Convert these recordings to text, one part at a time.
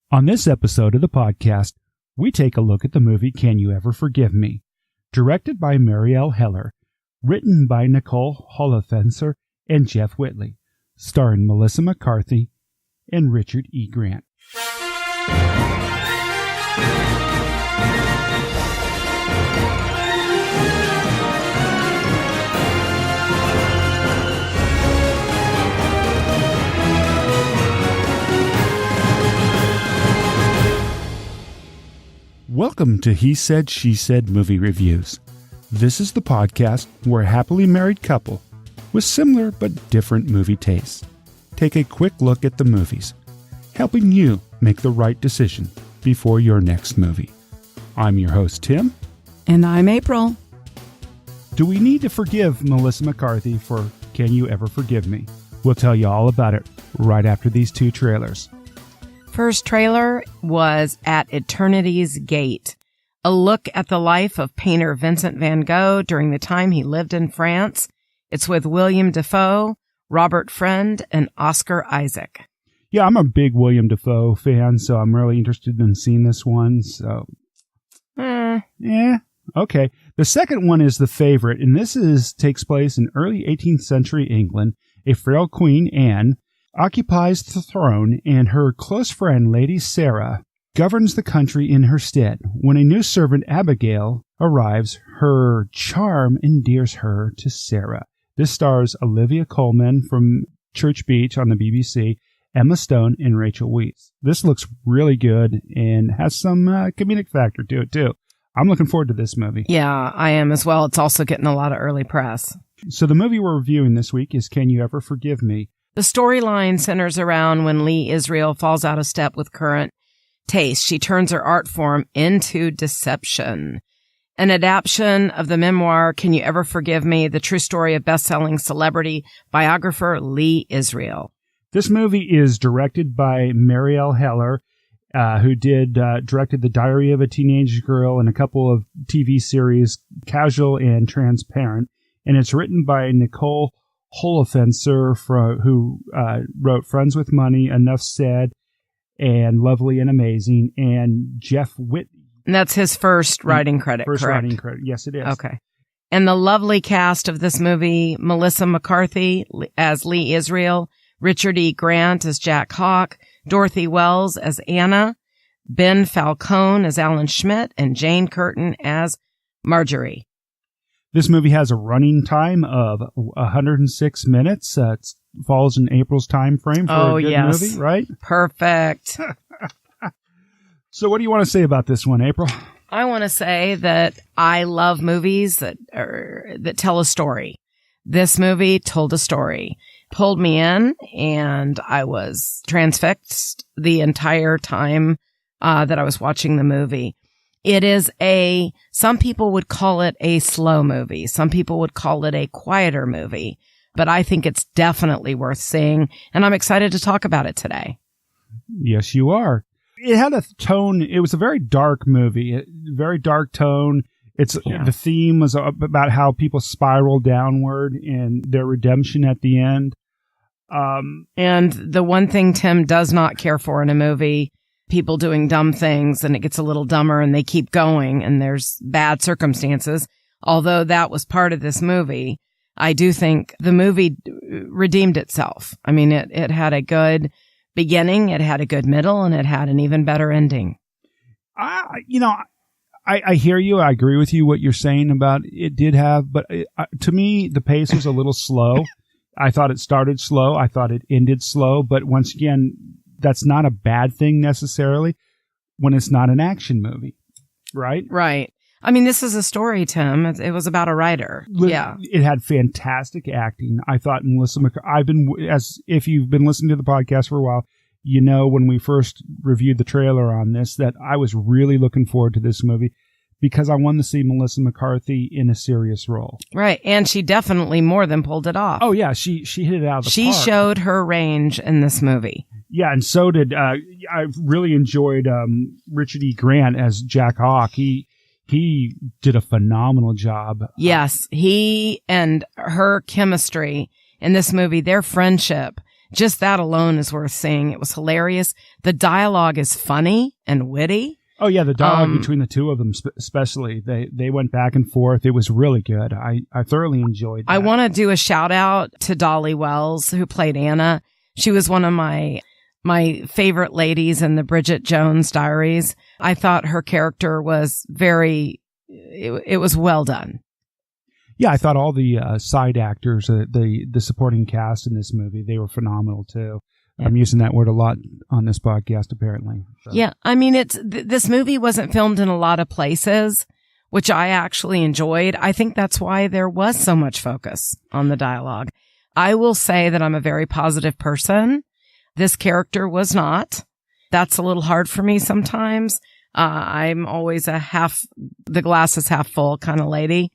On this episode of the podcast, we take a look at the movie Can You Ever Forgive Me? Directed by Marielle Heller, written by Nicole Holofcener and Jeff Whitty, starring Melissa McCarthy and Richard E. Grant. Welcome to He Said, She Said Movie Reviews. This is the podcast where a happily married couple with similar but different movie tastes take a quick look at the movies, helping you make the right decision before your next movie. I'm your host, Tim. And I'm April. Do we need to forgive Melissa McCarthy for Can You Ever Forgive Me? We'll tell you all about it right after these two trailers. First trailer was At Eternity's Gate, a look at the life of painter Vincent van Gogh during the time he lived in France. It's with William Dafoe, Robert Friend, and Oscar Isaac. Yeah, I'm a big William Dafoe fan, so I'm really interested in seeing this one. So, okay. The second one is The Favorite, and this takes place in early 18th century England. A frail queen, Anne, occupies the throne, and her close friend, Lady Sarah, governs the country in her stead. When a new servant, Abigail, arrives, her charm endears her to Sarah. This stars Olivia Colman from Church Beach on the BBC, Emma Stone, and Rachel Weisz. This looks really good and has some comedic factor to it, too. I'm looking forward to this movie. Yeah, I am as well. It's also getting a lot of early press. So the movie we're reviewing this week is Can You Ever Forgive Me? The storyline centers around when Lee Israel falls out of step with current taste. She turns her art form into deception. An adaptation of the memoir, Can You Ever Forgive Me? The true story of best-selling celebrity biographer Lee Israel. This movie is directed by Marielle Heller, who directed The Diary of a Teenage Girl and a couple of TV series, Casual and Transparent. And it's written by Nicole Holofcener, who wrote Friends with Money, Enough Said, and Lovely and Amazing, and Jeff Whitty. And that's his first writing credit, correct? Writing credit, yes it is. Okay. And the lovely cast of this movie, Melissa McCarthy as Lee Israel, Richard E. Grant as Jack Hawk, Dorothy Wells as Anna, Ben Falcone as Alan Schmidt, and Jane Curtin as Marjorie. This movie has a running time of 106 minutes. It falls in April's time frame for a good movie, right? Perfect. So what do you want to say about this one, April? I want to say that I love movies that tell a story. This movie told a story, pulled me in, and I was transfixed the entire time that I was watching the movie. It is some people would call it a slow movie. Some people would call it a quieter movie, but I think it's definitely worth seeing, and I'm excited to talk about it today. Yes, you are. It had a tone. It was a very dark movie, very dark tone. The theme was about how people spiral downward and their redemption at the end. And the one thing Tim does not care for in a movie, people doing dumb things, and it gets a little dumber and they keep going and there's bad circumstances. Although that was part of this movie, I do think the movie redeemed itself. I mean, it had a good beginning, it had a good middle, and it had an even better ending. I hear you. I agree with you what you're saying about it did have, but to me, the pace was a little slow. I thought it started slow. I thought it ended slow. But once again, that's not a bad thing necessarily when it's not an action movie, right? Right. I mean, this is a story, Tim. It was about a writer. Yeah. It had fantastic acting. I thought Melissa McCarthy, if you've been listening to the podcast for a while, you know, when we first reviewed the trailer on this, that I was really looking forward to this movie because I wanted to see Melissa McCarthy in a serious role. Right. And she definitely more than pulled it off. Oh, yeah. She hit it out of the park. She showed her range in this movie. Yeah, and so did, I really enjoyed Richard E. Grant as Jack Hawk. He did a phenomenal job. Yes, he and her chemistry in this movie, their friendship Just that alone is worth seeing. It was hilarious. The dialogue is funny and witty. Oh yeah, the dialogue between the two of them, especially they went back and forth. It was really good. I thoroughly enjoyed that. I want to do a shout out to Dolly Wells, who played Anna. She was one of my favorite ladies in the Bridget Jones Diaries. I thought her character was it was well done. Yeah, I thought all the side actors, the supporting cast in this movie, they were phenomenal too. I'm using that word a lot on this podcast, apparently. So. Yeah, I mean, this movie wasn't filmed in a lot of places, which I actually enjoyed. I think that's why there was so much focus on the dialogue. I will say that I'm a very positive person. This character was not. That's a little hard for me sometimes. I'm always the glass is half full kind of lady.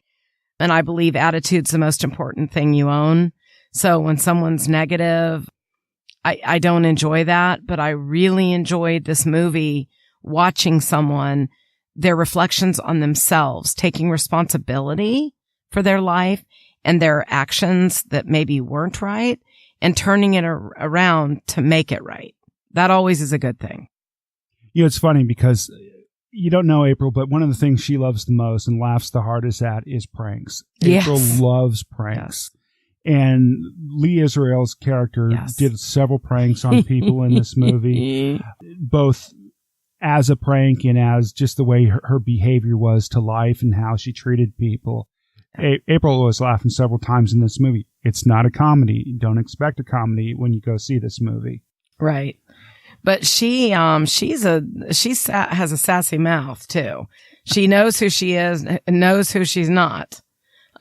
And I believe attitude's the most important thing you own. So when someone's negative, I don't enjoy that, but I really enjoyed this movie watching someone, their reflections on themselves, taking responsibility for their life and their actions that maybe weren't right and turning it around to make it right. That always is a good thing. You know, it's funny because you don't know April, but one of the things she loves the most and laughs the hardest at is pranks. Yes. April loves pranks. Yes. And Lee Israel's character did several pranks on people in this movie, both as a prank and as just the way her behavior was to life and how she treated people. April was laughing several times in this movie. It's not a comedy. Don't expect a comedy when you go see this movie. Right. But she has a sassy mouth too. She knows who she is, knows who she's not.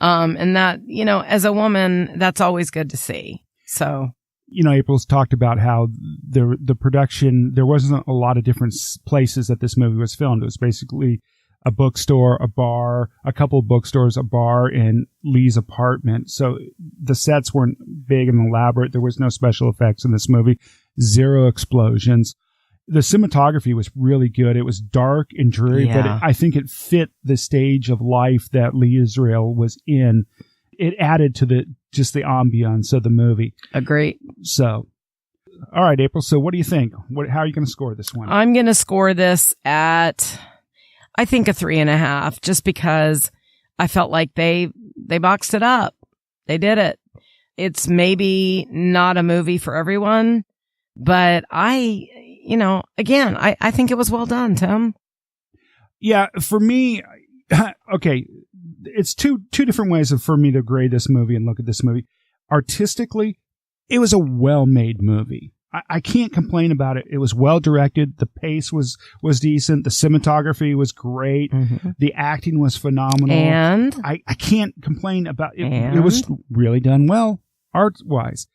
And that, you know, as a woman, that's always good to see. So, you know, April's talked about how the production, there wasn't a lot of different places that this movie was filmed. It was basically a bookstore, a bar, a couple of bookstores, a bar, and Lee's apartment. So the sets weren't big and elaborate. There was no special effects in this movie. Zero explosions. The cinematography was really good. It was dark and dreary, but I think it fit the stage of life that Lee Israel was in. It added to the ambiance of the movie. Agreed. So, all right, April. So what do you think? How are you going to score this one? I'm going to score this at, I think, a 3.5, just because I felt like they boxed it up. They did it. It's maybe not a movie for everyone, but I think it was well done, Tim. Yeah, for me, okay, it's two different ways for me to grade this movie and look at this movie. Artistically, it was a well-made movie. I can't complain about it. It was well directed. The pace was decent. The cinematography was great. Mm-hmm. The acting was phenomenal. And I can't complain about it. It was really done well, art-wise.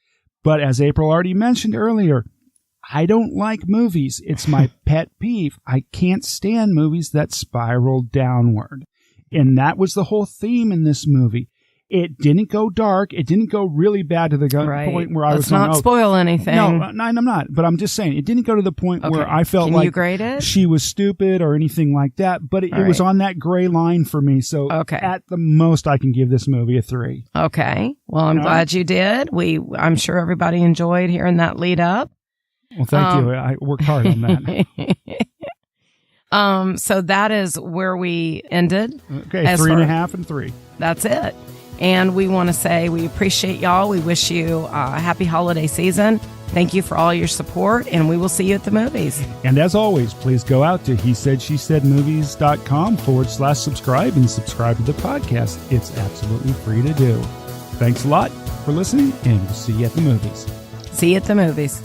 But as April already mentioned earlier, I don't like movies. It's my pet peeve. I can't stand movies that spiral downward. And that was the whole theme in this movie. It didn't go dark. It didn't go really bad to the point where I was going, not spoil anything. No, I'm not. But I'm just saying, it didn't go to the point where I felt like you grade it? She was stupid or anything like that. But it was on that gray line for me. So at the most, I can give this movie a 3. Okay. Well, I'm glad you did. I'm sure everybody enjoyed hearing that lead up. Well, thank you. I worked hard on that. So that is where we ended. Okay, 3.5 and 3. That's it. And we want to say we appreciate y'all. We wish you a happy holiday season. Thank you for all your support, and we will see you at the movies. And as always, please go out to hesaidshessaidmovies.com/subscribe and subscribe to the podcast. It's absolutely free to do. Thanks a lot for listening, and we'll see you at the movies. See you at the movies.